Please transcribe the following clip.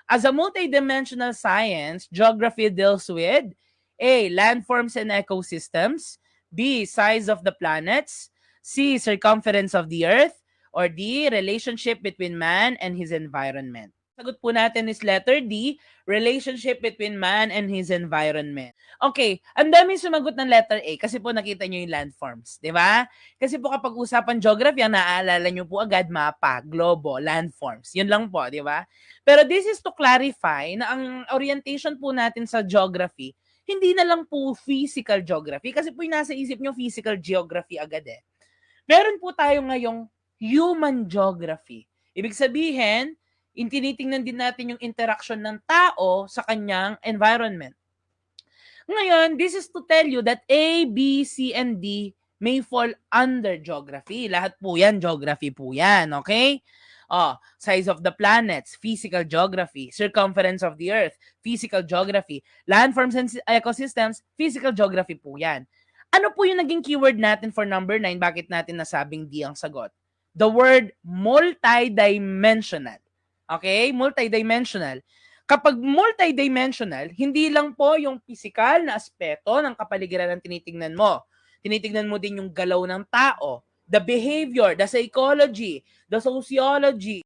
As a multidimensional science, geography deals with A. Landforms and ecosystems, B. Size of the planets, C. Circumference of the Earth, or D. Relationship between man and his environment. Sagot po natin is letter D, relationship between man and his environment. Okay, ang daming sumagot ng letter A kasi po nakita nyo yung landforms, di ba? Kasi po kapag usapan geography, ang naaalala nyo po agad mapa, globo, landforms. Yun lang po, di ba? Pero this is to clarify na ang orientation po natin sa geography, hindi na lang po physical geography kasi po yung nasa isip nyo physical geography agad eh. Meron po tayo ngayong human geography. Ibig sabihin, tinitingnan din natin yung interaction ng tao sa kanyang environment. Ngayon, this is to tell you that A, B, C, and D may fall under geography. Lahat po yan, geography po yan, okay? Size of the planets, physical geography. Circumference of the earth, physical geography. Landforms and ecosystems, physical geography po yan. Ano po yung naging keyword natin for number 9? Bakit natin nasabing D ang sagot? The word multidimensional. Okay? Multidimensional. Kapag multidimensional, hindi lang po yung physical na aspeto ng kapaligiran ang tinitingnan mo. Tinitingnan mo din yung galaw ng tao, the behavior, the psychology, the sociology,